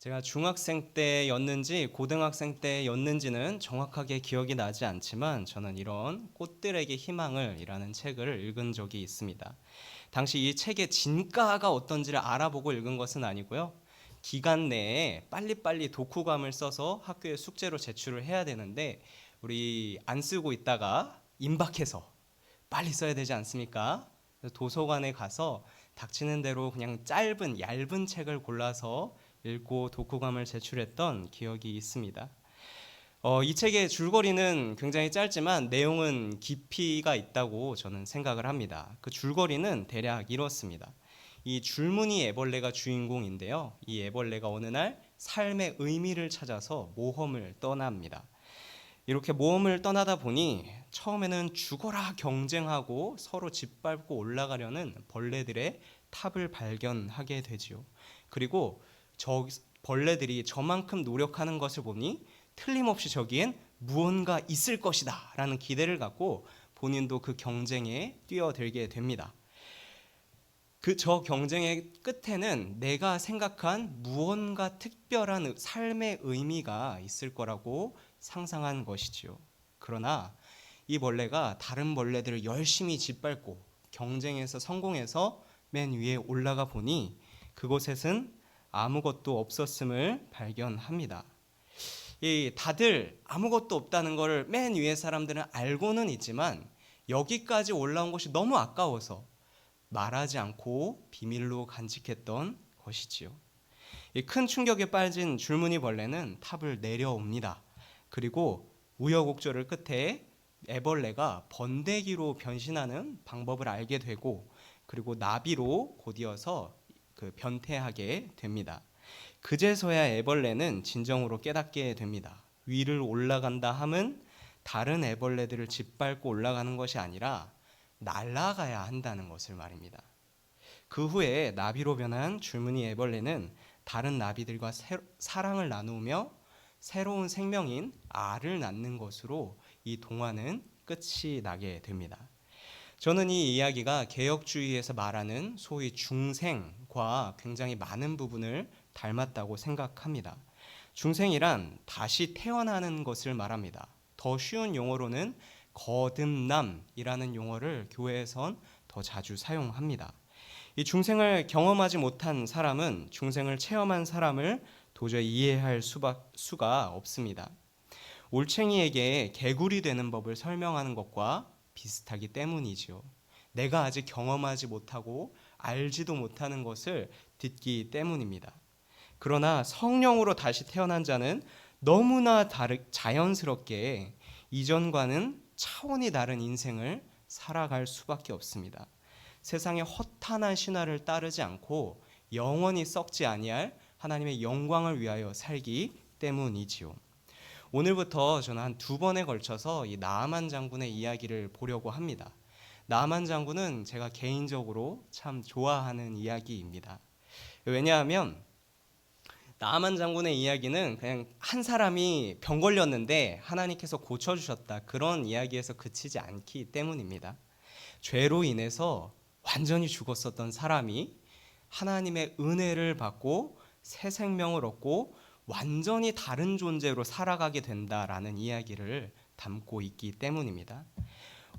제가 중학생 때였는지 고등학생 때였는지는 정확하게 기억이 나지 않지만 저는 이런 꽃들에게 희망을이라는 책을 읽은 적이 있습니다. 당시 이 책의 진가가 어떤지를 알아보고 읽은 것은 아니고요. 기간 내에 빨리빨리 독후감을 써서 학교에 숙제로 제출을 해야 되는데 우리 안 쓰고 있다가 임박해서 빨리 써야 되지 않습니까? 그래서 도서관에 가서 닥치는 대로 그냥 짧은 얇은 책을 골라서 읽고 독후감을 제출했던 기억이 있습니다. 이 책의 줄거리는 굉장히 짧지만 내용은 깊이가 있다고 저는 생각을 합니다. 그 줄거리는 대략 이렇습니다. 이 줄무늬 애벌레가 주인공인데요. 이 애벌레가 어느 날 삶의 의미를 찾아서 모험을 떠납니다. 이렇게 모험을 떠나다 보니 처음에는 죽어라 경쟁하고 서로 짓밟고 올라가려는 벌레들의 탑을 발견하게 되지요. 그리고 저 벌레들이 저만큼 노력하는 것을 보니 틀림없이 저기엔 무언가 있을 것이다 라는 기대를 갖고 본인도 그 경쟁에 뛰어들게 됩니다. 저 경쟁의 끝에는 내가 생각한 무언가 특별한 삶의 의미가 있을 거라고 상상한 것이지요. 그러나 이 벌레가 다른 벌레들을 열심히 짓밟고 경쟁에서 성공해서 맨 위에 올라가 보니 그곳에는 아무것도 없었음을 발견합니다. 다들 아무것도 없다는 것을 맨 위에 사람들은 알고는 있지만 여기까지 올라온 것이 너무 아까워서 말하지 않고 비밀로 간직했던 것이지요. 큰 충격에 빠진 줄무늬 벌레는 탑을 내려옵니다. 그리고 우여곡절을 끝에 애벌레가 번데기로 변신하는 방법을 알게 되고 그리고 나비로 곧이어서 변태하게 됩니다. 그제서야 애벌레는 진정으로 깨닫게 됩니다. 위를 올라간다 함은 다른 애벌레들을 짓밟고 올라가는 것이 아니라 날아가야 한다는 것을 말입니다. 그 후에 나비로 변한 줄무늬 애벌레는 다른 나비들과 사랑을 나누며 새로운 생명인 알을 낳는 것으로 이 동화는 끝이 나게 됩니다. 저는 이 이야기가 개혁주의에서 말하는 소위 중생과 굉장히 많은 부분을 닮았다고 생각합니다. 중생이란 다시 태어나는 것을 말합니다. 더 쉬운 용어로는 거듭남이라는 용어를 교회에선 더 자주 사용합니다. 이 중생을 경험하지 못한 사람은 중생을 체험한 사람을 도저히 이해할 수가 없습니다. 올챙이에게 개구리 되는 법을 설명하는 것과 비슷하기 때문이지요. 내가 아직 경험하지 못하고 알지도 못하는 것을 듣기 때문입니다. 그러나 성령으로 다시 태어난 자는 너무나 자연스럽게 이전과는 차원이 다른 인생을 살아갈 수밖에 없습니다. 세상의 허탄한 신화를 따르지 않고 영원히 썩지 아니할 하나님의 영광을 위하여 살기 때문이지요. 오늘부터 저는 한 2번에 걸쳐서 이 나아만 장군의 이야기를 보려고 합니다. 나아만 장군은 제가 개인적으로 참 좋아하는 이야기입니다. 왜냐하면 나아만 장군의 이야기는 그냥 한 사람이 병 걸렸는데 하나님께서 고쳐주셨다 그런 이야기에서 그치지 않기 때문입니다. 죄로 인해서 완전히 죽었었던 사람이 하나님의 은혜를 받고 새 생명을 얻고 완전히 다른 존재로 살아가게 된다라는 이야기를 담고 있기 때문입니다.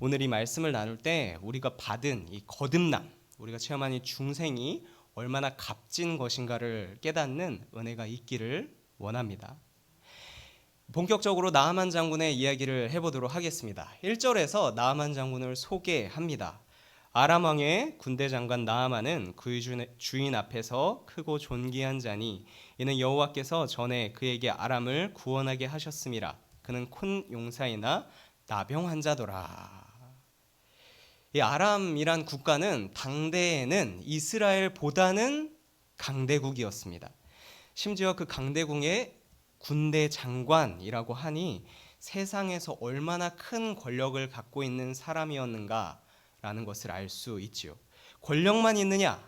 오늘 이 말씀을 나눌 때 우리가 받은 이 거듭남, 우리가 체험한 이 중생이 얼마나 값진 것인가를 깨닫는 은혜가 있기를 원합니다. 본격적으로 나아만 장군의 이야기를 해보도록 하겠습니다. 1절에서 나아만 장군을 소개합니다. 아람 왕의 군대 장관 나아만은 그의 주인 앞에서 크고 존귀한 자니 이는 여호와께서 전에 그에게 아람을 구원하게 하셨음이라. 그는 큰 용사이나 나병 환자더라. 이 아람이란 국가는 당대에는 이스라엘보다는 강대국이었습니다. 심지어 그 강대국의 군대 장관이라고 하니 세상에서 얼마나 큰 권력을 갖고 있는 사람이었는가라는 것을 알 수 있지요. 권력만 있느냐?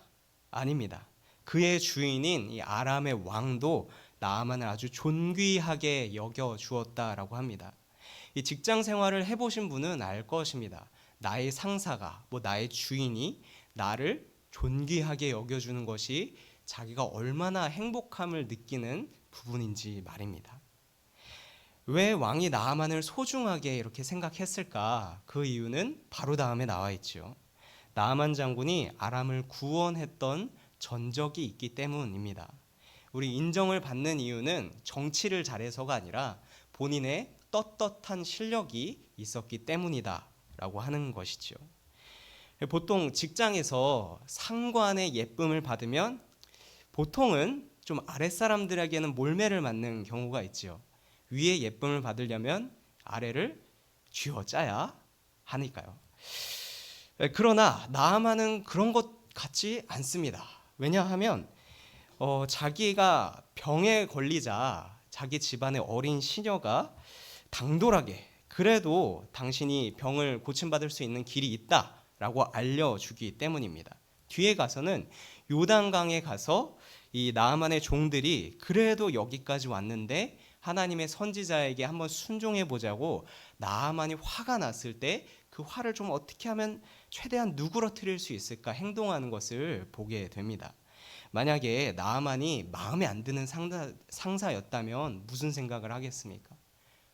아닙니다. 그의 주인인 이 아람의 왕도 나아만을 아주 존귀하게 여겨 주었다라고 합니다. 이 직장 생활을 해보신 분은 알 것입니다. 나의 상사가 나의 주인이 나를 존귀하게 여겨주는 것이 자기가 얼마나 행복함을 느끼는 부분인지 말입니다. 왜 왕이 나아만을 소중하게 이렇게 생각했을까? 그 이유는 바로 다음에 나와 있죠. 나아만 장군이 아람을 구원했던 전적이 있기 때문입니다. 우리 인정을 받는 이유는 정치를 잘해서가 아니라 본인의 떳떳한 실력이 있었기 때문이다라고 하는 것이죠. 보통 직장에서 상관의 예쁨을 받으면 보통은 좀 아랫사람들에게는 몰매를 맞는 경우가 있죠. 위의 예쁨을 받으려면 아래를 쥐어짜야 하니까요. 그러나 나아만은 그런 것 같지 않습니다. 왜냐하면 자기가 병에 걸리자 자기 집안의 어린 시녀가 당돌하게 그래도 당신이 병을 고침받을 수 있는 길이 있다라고 알려주기 때문입니다. 뒤에 가서는 요단강에 가서 이 나아만의 종들이 그래도 여기까지 왔는데 하나님의 선지자에게 한번 순종해 보자고 나아만이 화가 났을 때 그 화를 좀 어떻게 하면 최대한 누그러뜨릴 수 있을까 행동하는 것을 보게 됩니다. 만약에 나아만이 마음에 안 드는 상사였다면 무슨 생각을 하겠습니까?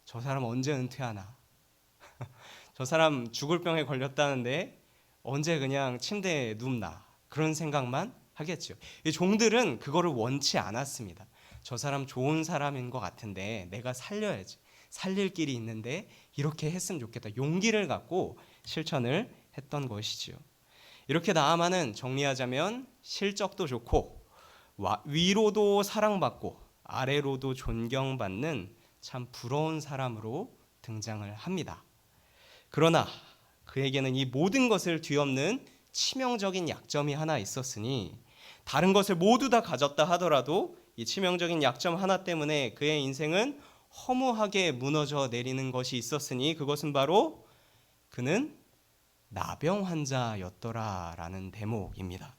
저 사람 언제 은퇴하나? 저 사람 죽을 병에 걸렸다는데 언제 그냥 침대에 눕나? 그런 생각만 하겠죠. 이 종들은 그거를 원치 않았습니다. 저 사람 좋은 사람인 것 같은데 내가 살려야지. 살릴 길이 있는데 이렇게 했으면 좋겠다. 용기를 갖고 실천을 했던 것이지요. 이렇게 나아만은 정리하자면 실적도 좋고 위로도 사랑받고 아래로도 존경받는 참 부러운 사람으로 등장을 합니다. 그러나 그에게는 이 모든 것을 뒤엎는 치명적인 약점이 하나 있었으니 다른 것을 모두 다 가졌다 하더라도 이 치명적인 약점 하나 때문에 그의 인생은 허무하게 무너져 내리는 것이 있었으니 그것은 바로 그는 나병 환자였더라라는 대목입니다.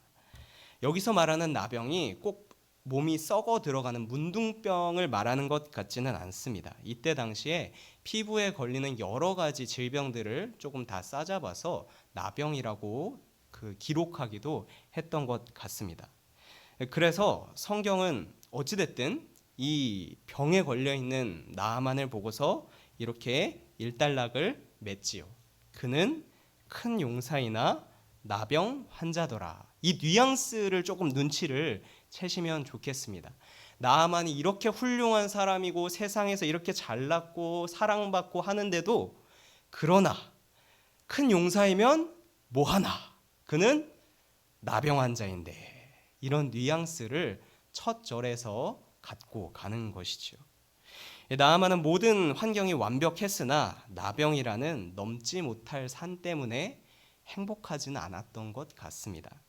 여기서 말하는 나병이 꼭 몸이 썩어 들어가는 문둥병을 말하는 것 같지는 않습니다. 이때 당시에 피부에 걸리는 여러 가지 질병들을 조금 다 싸잡아서 나병이라고 기록하기도 했던 것 같습니다. 그래서 성경은 어찌됐든 이 병에 걸려 있는 나아만을 보고서 이렇게 일단락을 맺지요. 그는 큰 용사이나 나병 환자더라. 이 뉘앙스를 조금 눈치를 채시면 좋겠습니다. 나아만이 이렇게 훌륭한 사람이고 세상에서 이렇게 잘났고 사랑받고 하는데도 그러나 큰 용사이면 뭐하나 그는 나병 환자인데 이런 뉘앙스를 첫 절에서 갖고 가는 것이죠. 나아만은 모든 환경이 완벽했으나 나병이라는 넘지 못할 산 때문에 행복하지는 않았던 것 같습니다.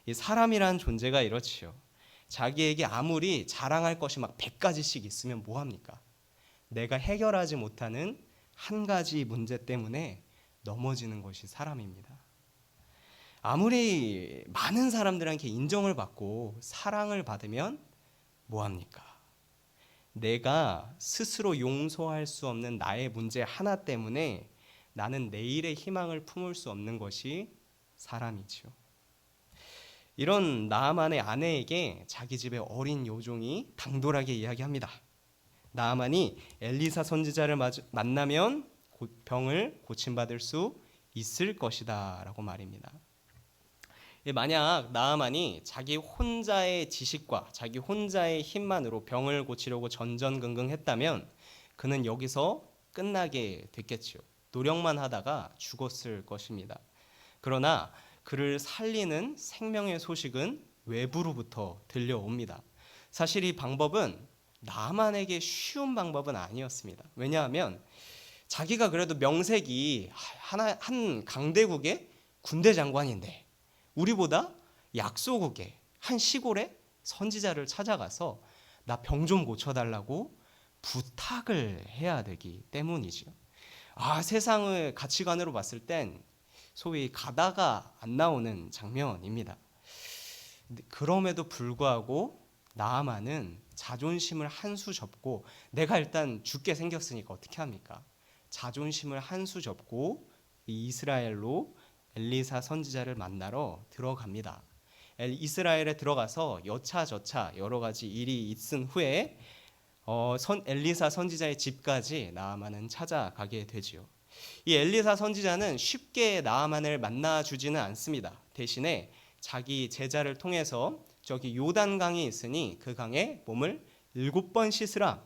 이 사람이란 존재가 이렇지요. 자기에게 아무리 자랑할 것이 막 100가지씩 있으면 뭐합니까? 내가 해결하지 못하는 한 가지 문제 때문에 넘어지는 것이 사람입니다. 아무리 많은 사람들한테 인정을 받고 사랑을 받으면 뭐합니까? 내가 스스로 용서할 수 없는 나의 문제 하나 때문에 나는 내일의 희망을 품을 수 없는 것이 사람이지요. 이런 나아만의 아내에게 자기 집의 어린 여종이 당돌하게 이야기합니다. 나아만이 엘리사 선지자를 만나면 병을 고침받을 수 있을 것이다 라고 말입니다. 만약 나아만이 자기 혼자의 지식과 자기 혼자의 힘만으로 병을 고치려고 전전긍긍했다면 그는 여기서 끝나게 됐겠지요. 노력만 하다가 죽었을 것입니다. 그러나 그를 살리는 생명의 소식은 외부로부터 들려옵니다. 사실 이 방법은 나아만에게 쉬운 방법은 아니었습니다. 왜냐하면 자기가 그래도 명색이 한 강대국의 군대 장관인데 우리보다 약소국의 한 시골의 선지자를 찾아가서 나 병 좀 고쳐달라고 부탁을 해야 되기 때문이죠. 세상의 가치관으로 봤을 땐 소위 가다가 안 나오는 장면입니다. 그럼에도 불구하고 나아만은 자존심을 한 수 접고 내가 일단 죽게 생겼으니까 어떻게 합니까? 자존심을 한 수 접고 이스라엘로 엘리사 선지자를 만나러 들어갑니다. 이스라엘에 들어가서 여차저차 여러 가지 일이 있은 후에 엘리사 선지자의 집까지 나아만은 찾아가게 되지요. 이 엘리사 선지자는 쉽게 나아만을 만나주지는 않습니다. 대신에 자기 제자를 통해서 저기 요단강이 있으니 그 강에 몸을 7번 씻으라.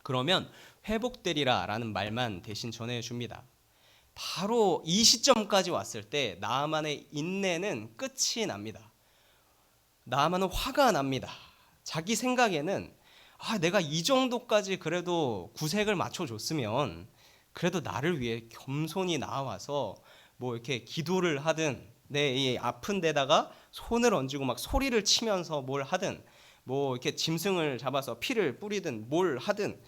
그러면 회복되리라 라는 말만 대신 전해줍니다. 바로 이 시점까지 왔을 때 나아만의 인내는 끝이 납니다. 나아만은 화가 납니다. 자기 생각에는 내가 이 정도까지 그래도 구색을 맞춰줬으면 그래도 나를 위해 겸손히 나와서 뭐 이렇게 기도를 하든 내 이 아픈 데다가 손을 얹고 막 소리를 치면서 뭘 하든 뭐 이렇게 짐승을 잡아서 피를 뿌리든 뭘 하든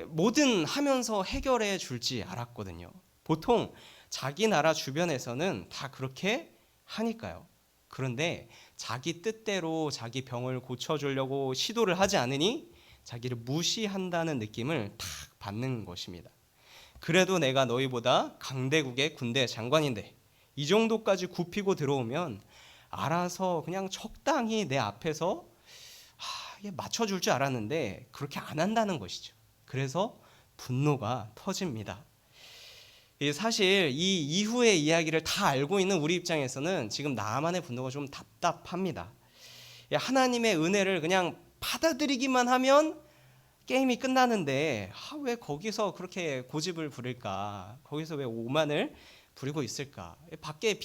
뭐든 하면서 해결해 줄지 알았거든요. 보통 자기 나라 주변에서는 다 그렇게 하니까요. 그런데 자기 뜻대로 자기 병을 고쳐주려고 시도를 하지 않으니 자기를 무시한다는 느낌을 탁 받는 것입니다. 그래도 내가 너희보다 강대국의 군대 장관인데 이 정도까지 굽히고 들어오면 알아서 그냥 적당히 내 앞에서 맞춰줄 줄 알았는데 그렇게 안 한다는 것이죠. 그래서 분노가 터집니다. 사실 이 이후의 이야기를 다 알고 있는 우리 입장에서는 지금 나만의 분노가 좀 답답합니다. 하나님의 은혜를 그냥 받아들이기만 하면 게임이 끝나는데 왜 거기서 그렇게 고집을 부릴까? 거기서 왜 오만을 부리고 있을까? 밖에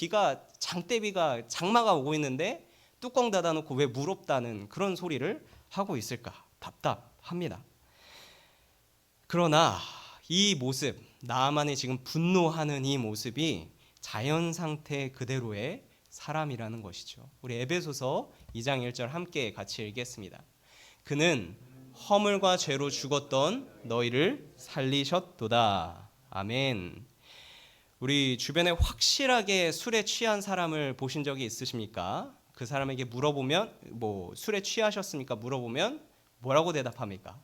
장대비가 장마가 오고 있는데 뚜껑 닫아놓고 왜 물 없다는 그런 소리를 하고 있을까? 답답합니다. 그러나 이 모습, 나아만이 지금 분노하는 이 모습이 자연 상태 그대로의 사람이라는 것이죠. 우리 에베소서 2장 1절 함께 같이 읽겠습니다. 그는 허물과 죄로 죽었던 너희를 살리셨도다. 아멘. 우리 주변에 확실하게 술에 취한 사람을 보신 적이 있으십니까? 그 사람에게 물어보면 술에 취하셨습니까? 물어보면 뭐라고 대답합니까?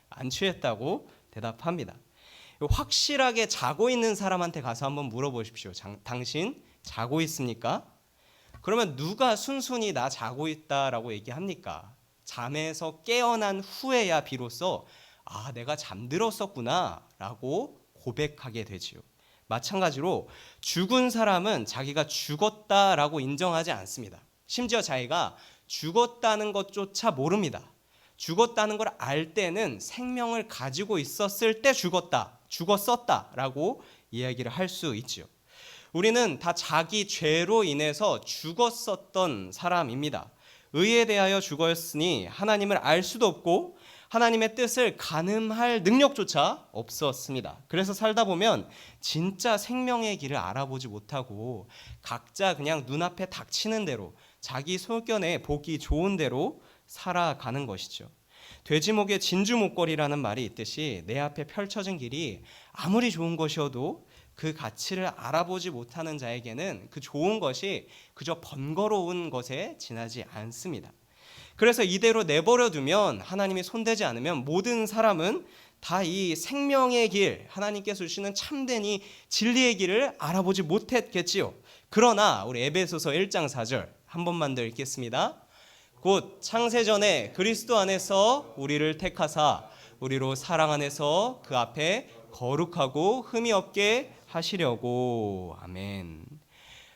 안 취했다고 대답합니다. 확실하게 자고 있는 사람한테 가서 한번 물어보십시오. 당신 자고 있습니까? 그러면 누가 순순히 나 자고 있다라고 얘기합니까? 잠에서 깨어난 후에야 비로소 내가 잠들었었구나 라고 고백하게 되지요. 마찬가지로 죽은 사람은 자기가 죽었다라고 인정하지 않습니다. 심지어 자기가 죽었다는 것조차 모릅니다. 죽었다는 걸 알 때는 생명을 가지고 있었을 때 죽었었다라고 이야기를 할 수 있죠. 우리는 다 자기 죄로 인해서 죽었었던 사람입니다. 의에 대하여 죽었으니 하나님을 알 수도 없고 하나님의 뜻을 가늠할 능력조차 없었습니다. 그래서 살다 보면 진짜 생명의 길을 알아보지 못하고 각자 그냥 눈앞에 닥치는 대로 자기 소견에 보기 좋은 대로 살아가는 것이죠. 돼지목에 진주 목걸이라는 말이 있듯이 내 앞에 펼쳐진 길이 아무리 좋은 것이어도 그 가치를 알아보지 못하는 자에게는 그 좋은 것이 그저 번거로운 것에 지나지 않습니다. 그래서 이대로 내버려 두면 하나님이 손대지 않으면 모든 사람은 다 이 생명의 길, 하나님께서 주시는 참된 이 진리의 길을 알아보지 못했겠지요. 그러나 우리 에베소서 1장 4절 한 번만 더 읽겠습니다. 곧 창세전에 그리스도 안에서 우리를 택하사 우리로 사랑 안에서 그 앞에 거룩하고 흠이 없게 하시려고. 아멘.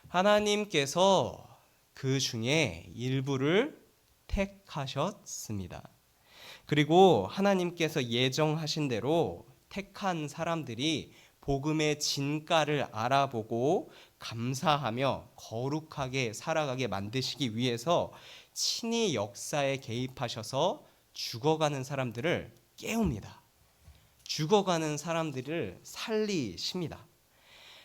하나님께서 그 중에 일부를 택하셨습니다. 그리고 하나님께서 예정하신 대로 택한 사람들이 복음의 진가를 알아보고 감사하며 거룩하게 살아가게 만드시기 위해서 친히 역사에 개입하셔서 죽어가는 사람들을 깨웁니다. 죽어가는 사람들을 살리십니다.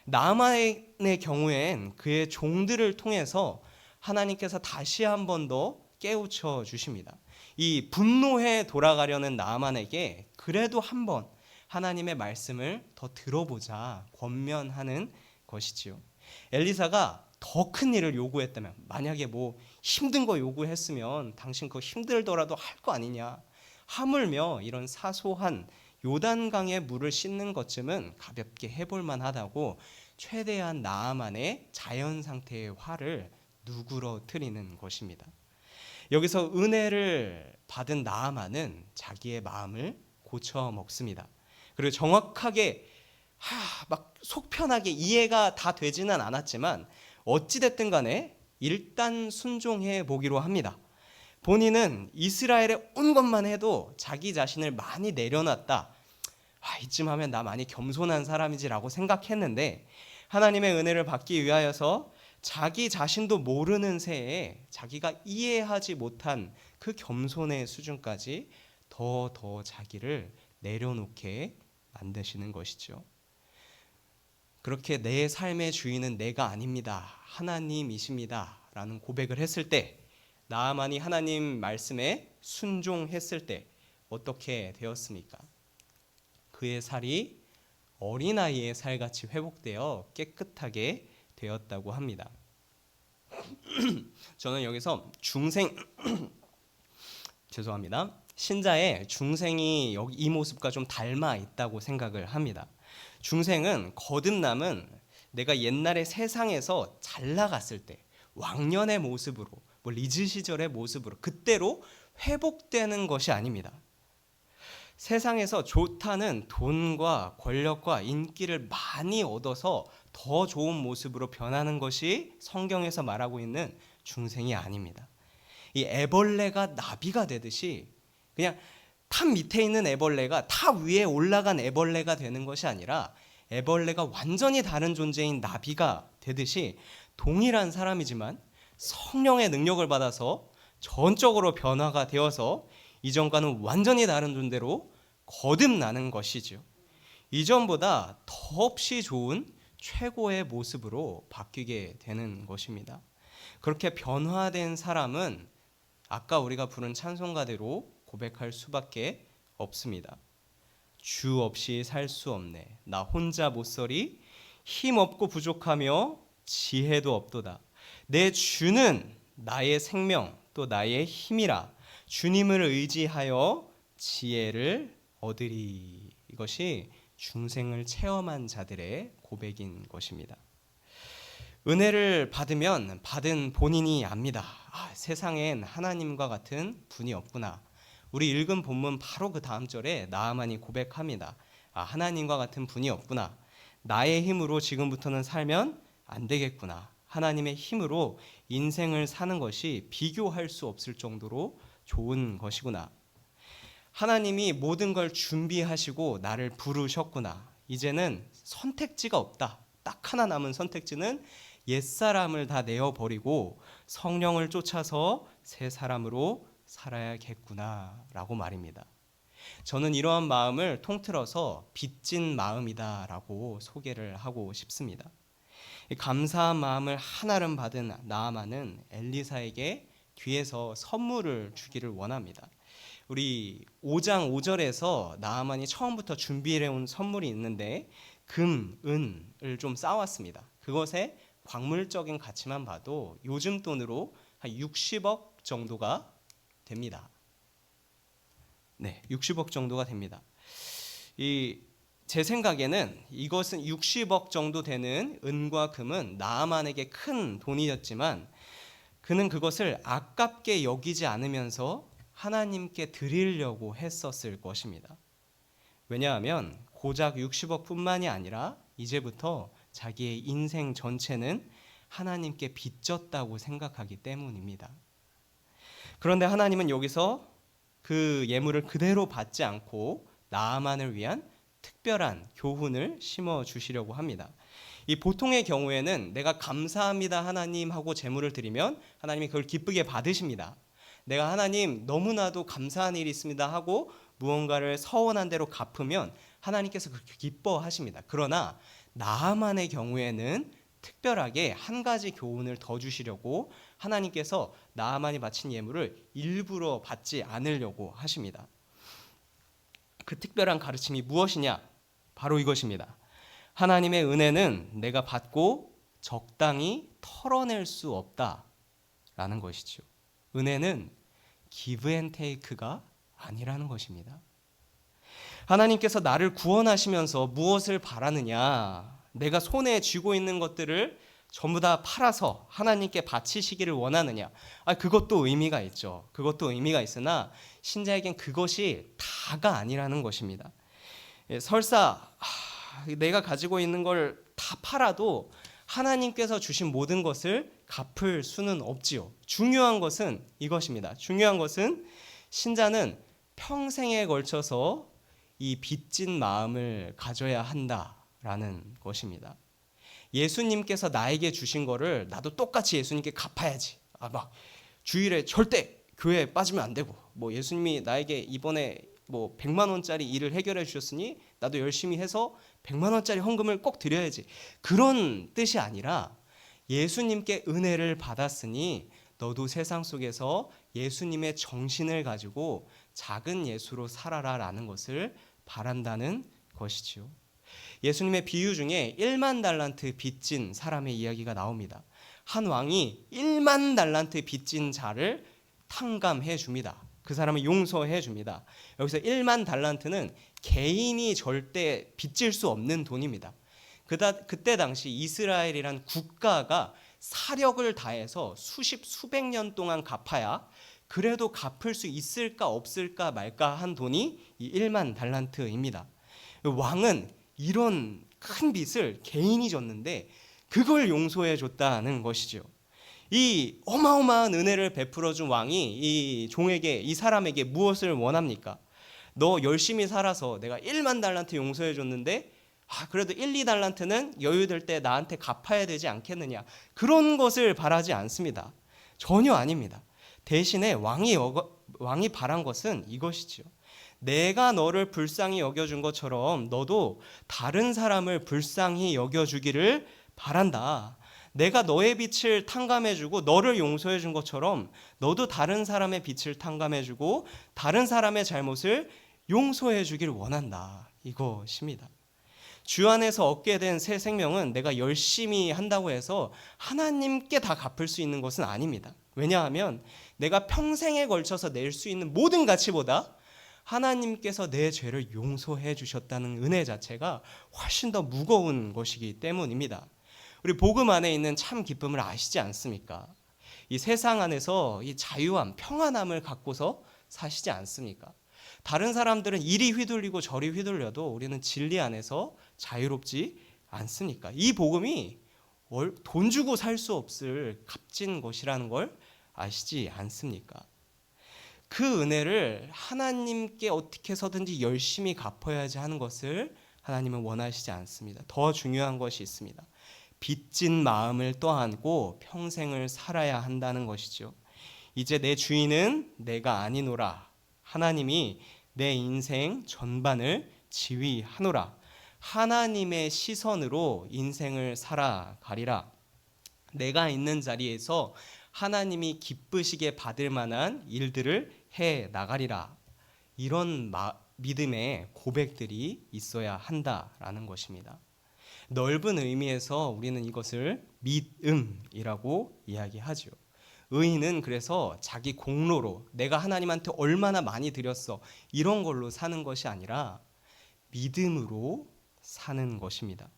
나만의 경우엔 그의 종들을 통해서 하나님께서 다시 한 번 더 깨우쳐 주십니다. 이 분노해 돌아가려는 나만에게 그래도 한번 하나님의 말씀을 더 들어보자 권면하는 것이지요. 엘리사가 더 큰 일을 요구했다면, 만약에 힘든 거 요구했으면 당신 그거 힘들더라도 할 거 아니냐, 하물며 이런 사소한 요단강의 물을 씻는 것쯤은 가볍게 해볼 만하다고 최대한 나아만의 자연 상태의 화를 누그러뜨리는 것입니다. 여기서 은혜를 받은 나아만은 자기의 마음을 고쳐 먹습니다. 그리고 정확하게 막 속편하게 이해가 다 되지는 않았지만 어찌됐든 간에 일단 순종해 보기로 합니다. 본인은 이스라엘에 온 것만 해도 자기 자신을 많이 내려놨다. 이쯤 하면 나 많이 겸손한 사람이지라고 생각했는데 하나님의 은혜를 받기 위하여서 자기 자신도 모르는 새에 자기가 이해하지 못한 그 겸손의 수준까지 더 자기를 내려놓게 만드시는 것이죠. 그렇게 내 삶의 주인은 내가 아닙니다. 하나님이십니다. 라는 고백을 했을 때 나아만이 하나님 말씀에 순종했을 때 어떻게 되었습니까? 그의 살이 어린아이의 살같이 회복되어 깨끗하게 되었다고 합니다. 저는 여기서 죄송합니다. 신자의 중생이 여기 이 모습과 좀 닮아 있다고 생각을 합니다. 중생은 거듭남은 내가 옛날에 세상에서 잘 나갔을 때 왕년의 모습으로 리즈 시절의 모습으로 그때로 회복되는 것이 아닙니다. 세상에서 좋다는 돈과 권력과 인기를 많이 얻어서 더 좋은 모습으로 변하는 것이 성경에서 말하고 있는 중생이 아닙니다. 이 애벌레가 나비가 되듯이 그냥 탑 밑에 있는 애벌레가 탑 위에 올라간 애벌레가 되는 것이 아니라 애벌레가 완전히 다른 존재인 나비가 되듯이 동일한 사람이지만 성령의 능력을 받아서 전적으로 변화가 되어서 이전과는 완전히 다른 존재로 거듭나는 것이죠. 이전보다 더없이 좋은 최고의 모습으로 바뀌게 되는 것입니다. 그렇게 변화된 사람은 아까 우리가 부른 찬송가대로 고백할 수밖에 없습니다. 주 없이 살 수 없네. 나 혼자 못서리. 힘 없고 부족하며 지혜도 없도다. 내 주는 나의 생명 또 나의 힘이라. 주님을 의지하여 지혜를 얻으리. 이것이 중생을 체험한 자들의 고백인 것입니다. 은혜를 받으면 받은 본인이 압니다. 세상엔 하나님과 같은 분이 없구나. 우리 읽은 본문 바로 그 다음 절에 나아만이 고백합니다. 하나님과 같은 분이 없구나. 나의 힘으로 지금부터는 살면 안 되겠구나. 하나님의 힘으로 인생을 사는 것이 비교할 수 없을 정도로 좋은 것이구나. 하나님이 모든 걸 준비하시고 나를 부르셨구나. 이제는 선택지가 없다. 딱 하나 남은 선택지는 옛사람을 다 내어버리고 성령을 쫓아서 새 사람으로 살아야겠구나 라고 말입니다. 저는 이러한 마음을 통틀어서 빚진 마음이다 라고 소개를 하고 싶습니다. 감사한 마음을 한아름 받은 나아만은 엘리사에게 뒤에서 선물을 주기를 원합니다. 우리 5장 5절에서 나아만이 처음부터 준비해온 선물이 있는데 금, 은을 좀 쌓았습니다. 그것의 광물적인 가치만 봐도 요즘 돈으로 한 60억 정도가 됩니다. 네, 60억 정도가 됩니다. 제 생각에는 이것은 60억 정도 되는 은과 금은 나아만에게 큰 돈이었지만 그는 그것을 아깝게 여기지 않으면서 하나님께 드리려고 했었을 것입니다. 왜냐하면 고작 60억 뿐만이 아니라 이제부터 자기의 인생 전체는 하나님께 빚졌다고 생각하기 때문입니다. 그런데 하나님은 여기서 그 예물을 그대로 받지 않고 나아만을 위한 특별한 교훈을 심어 주시려고 합니다. 이 보통의 경우에는 내가 감사합니다 하나님 하고 제물을 드리면 하나님이 그걸 기쁘게 받으십니다. 내가 하나님 너무나도 감사한 일이 있습니다 하고 무언가를 서원한 대로 갚으면 하나님께서 그렇게 기뻐하십니다. 그러나 나아만의 경우에는 특별하게 한 가지 교훈을 더 주시려고 하나님께서 나아만이 바친 예물을 일부러 받지 않으려고 하십니다. 그 특별한 가르침이 무엇이냐? 바로 이것입니다. 하나님의 은혜는 내가 받고 적당히 털어낼 수 없다라는 것이죠. 은혜는 give and take가 아니라는 것입니다. 하나님께서 나를 구원하시면서 무엇을 바라느냐? 내가 손에 쥐고 있는 것들을 전부 다 팔아서 하나님께 바치시기를 원하느냐? 그것도 의미가 있죠. 그것도 의미가 있으나 신자에겐 그것이 다가 아니라는 것입니다. 설사 내가 가지고 있는 걸 다 팔아도 하나님께서 주신 모든 것을 갚을 수는 없지요. 중요한 것은 이것입니다. 중요한 것은 신자는 평생에 걸쳐서 이 빚진 마음을 가져야 한다라는 것입니다. 예수님께서 나에게 주신 거를 나도 똑같이 예수님께 갚아야지. 막 주일에 절대 교회에 빠지면 안 되고, 예수님이 나에게 이번에 100만 원짜리 일을 해결해 주셨으니 나도 열심히 해서 100만 원짜리 헌금을 꼭 드려야지. 그런 뜻이 아니라 예수님께 은혜를 받았으니 너도 세상 속에서 예수님의 정신을 가지고 작은 예수로 살아라라는 것을 바란다는 것이지요. 예수님의 비유 중에 1만 달란트 빚진 사람의 이야기가 나옵니다. 한 왕이 1만 달란트 빚진 자를 탕감해 줍니다. 그 사람을 용서해 줍니다. 여기서 1만 달란트는 개인이 절대 빚질 수 없는 돈입니다. 그때 당시 이스라엘이란 국가가 사력을 다해서 수백 년 동안 갚아야 그래도 갚을 수 있을까 없을까 말까 한 돈이 이 1만 달란트입니다. 왕은 이런 큰 빚을 개인이 졌는데 그걸 용서해 줬다는 것이죠. 이 어마어마한 은혜를 베풀어 준 왕이 이 종에게, 이 사람에게 무엇을 원합니까? 너 열심히 살아서 내가 1만 달란트 용서해 줬는데 그래도 1, 2달란트는 여유될 때 나한테 갚아야 되지 않겠느냐, 그런 것을 바라지 않습니다. 전혀 아닙니다. 대신에 왕이 바란 것은 이것이지요. 내가 너를 불쌍히 여겨준 것처럼 너도 다른 사람을 불쌍히 여겨주기를 바란다. 내가 너의 빚을 탕감해주고 너를 용서해준 것처럼 너도 다른 사람의 빚을 탕감해주고 다른 사람의 잘못을 용서해주기를 원한다. 이것입니다. 주 안에서 얻게 된 새 생명은 내가 열심히 한다고 해서 하나님께 다 갚을 수 있는 것은 아닙니다. 왜냐하면 내가 평생에 걸쳐서 낼 수 있는 모든 가치보다 하나님께서 내 죄를 용서해 주셨다는 은혜 자체가 훨씬 더 무거운 것이기 때문입니다. 우리 복음 안에 있는 참 기쁨을 아시지 않습니까? 이 세상 안에서 이 자유함, 평안함을 갖고서 사시지 않습니까? 다른 사람들은 이리 휘둘리고 저리 휘둘려도 우리는 진리 안에서 자유롭지 않습니까? 이 복음이 돈 주고 살 수 없을 값진 것이라는 걸 아시지 않습니까? 그 은혜를 하나님께 어떻게 해서든지 열심히 갚아야지 하는 것을 하나님은 원하시지 않습니다. 더 중요한 것이 있습니다. 빚진 마음을 떠안고 평생을 살아야 한다는 것이죠. 이제 내 주인은 내가 아니노라. 하나님이 내 인생 전반을 지휘하노라. 하나님의 시선으로 인생을 살아가리라. 내가 있는 자리에서 하나님이 기쁘시게 받을 만한 일들을 해 나가리라. 이런 믿음의 고백들이 있어야 한다라는 것입니다. 넓은 의미에서 우리는 이것을 믿음이라고 이야기하죠. 의인은 그래서 자기 공로로 내가 하나님한테 얼마나 많이 드렸어 이런 걸로 사는 것이 아니라 믿음으로 사는 것입니다.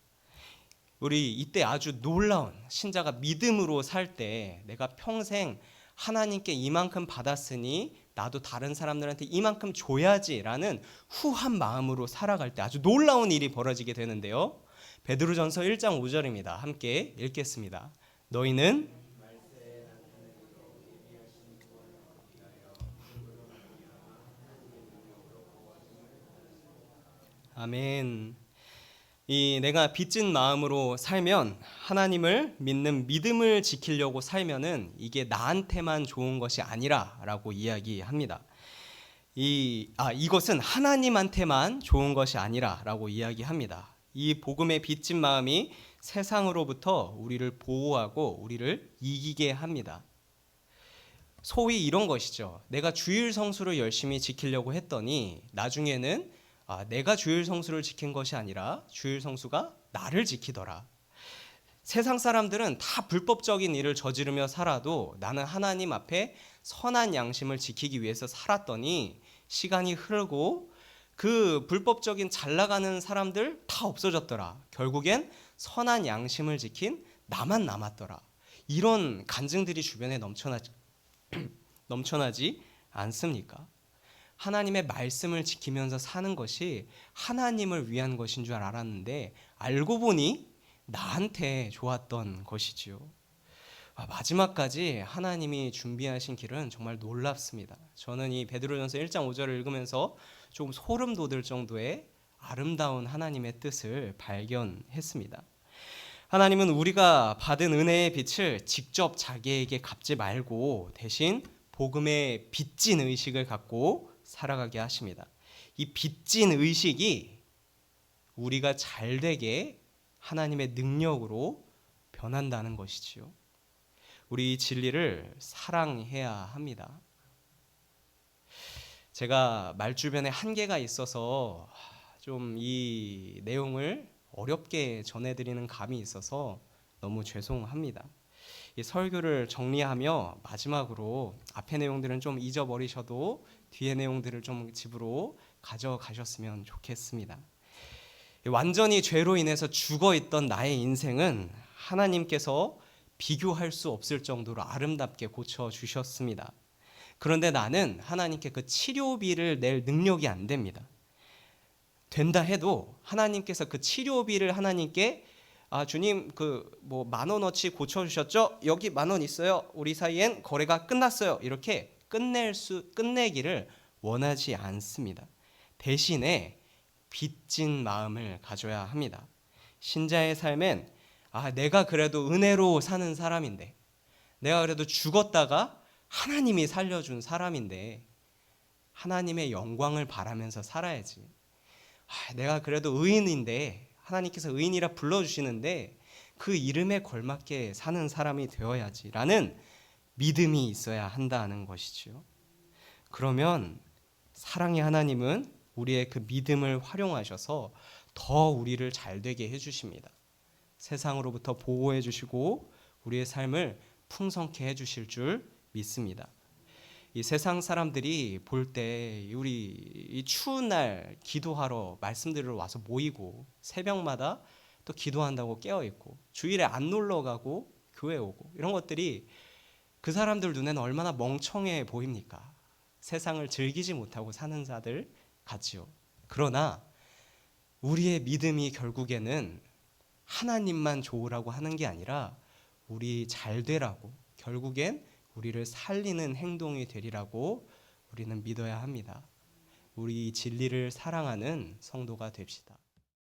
우리 이때 아주 놀라운 신자가 믿음으로 살 때 내가 평생 하나님께 이만큼 받았으니 나도 다른 사람들한테 이만큼 줘야지라는 후한 마음으로 살아갈 때 아주 놀라운 일이 벌어지게 되는데요. 베드로전서 1장 5절입니다. 함께 읽겠습니다. 너희는 아멘. 내가 빚진 마음으로 살면 하나님을 믿는 믿음을 지키려고 살면은 이게 나한테만 좋은 것이 아니라라고 이야기합니다. 이것은 하나님한테만 좋은 것이 아니라라고 이야기합니다. 이 복음의 빚진 마음이 세상으로부터 우리를 보호하고 우리를 이기게 합니다. 소위 이런 것이죠. 내가 주일 성수를 열심히 지키려고 했더니 나중에는 내가 주일 성수를 지킨 것이 아니라 주일 성수가 나를 지키더라. 세상 사람들은 다 불법적인 일을 저지르며 살아도 나는 하나님 앞에 선한 양심을 지키기 위해서 살았더니 시간이 흐르고 그 불법적인 잘 나가는 사람들 다 없어졌더라. 결국엔 선한 양심을 지킨 나만 남았더라. 이런 간증들이 주변에 넘쳐나지 않습니까? 하나님의 말씀을 지키면서 사는 것이 하나님을 위한 것인 줄 알았는데 알고 보니 나한테 좋았던 것이지요. 마지막까지 하나님이 준비하신 길은 정말 놀랍습니다. 저는 이 베드로전서 1장 5절을 읽으면서 조금 소름 돋을 정도의 아름다운 하나님의 뜻을 발견했습니다. 하나님은 우리가 받은 은혜의 빛을 직접 자기에게 갚지 말고 대신 복음의 빚진 의식을 갖고 살아가게 하십니다. 이 빚진 의식이 우리가 잘되게 하나님의 능력으로 변한다는 것이지요. 우리 이 진리를 사랑해야 합니다. 제가 말주변에 한계가 있어서 좀 이 내용을 어렵게 전해드리는 감이 있어서 너무 죄송합니다. 이 설교를 정리하며 마지막으로 앞의 내용들은 좀 잊어버리셔도 뒤의 내용들을 좀 집으로 가져가셨으면 좋겠습니다. 완전히 죄로 인해서 죽어있던 나의 인생은 하나님께서 비교할 수 없을 정도로 아름답게 고쳐주셨습니다. 그런데 나는 하나님께 그 치료비를 낼 능력이 안 됩니다. 된다 해도 하나님께서 그 치료비를 하나님께 주님 그 뭐 10,000원어치 고쳐주셨죠? 여기 10,000원 있어요. 우리 사이엔 거래가 끝났어요. 이렇게 끝내기를 원하지 않습니다. 대신에 빚진 마음을 가져야 합니다. 신자의 삶엔 내가 그래도 은혜로 사는 사람인데, 내가 그래도 죽었다가 하나님이 살려준 사람인데 하나님의 영광을 바라면서 살아야지. 내가 그래도 의인인데 하나님께서 의인이라 불러주시는데 그 이름에 걸맞게 사는 사람이 되어야지 라는 믿음이 있어야 한다는 것이죠. 그러면 사랑의 하나님은 우리의 그 믿음을 활용하셔서 더 우리를 잘되게 해주십니다. 세상으로부터 보호해 주시고 우리의 삶을 풍성케 해주실 줄 믿습니다. 이 세상 사람들이 볼 때 우리 이 추운 날 기도하러 말씀드리러 와서 모이고 새벽마다 또 기도한다고 깨어있고 주일에 안 놀러 가고 교회 오고 이런 것들이 그 사람들 눈에는 얼마나 멍청해 보입니까? 세상을 즐기지 못하고 사는 자들 같지요. 그러나 우리의 믿음이 결국에는 하나님만 좋으라고 하는 게 아니라 우리 잘 되라고, 결국엔 우리를 살리는 행동이 되리라고 우리는 믿어야 합니다. 우리 진리를 사랑하는 성도가 됩시다.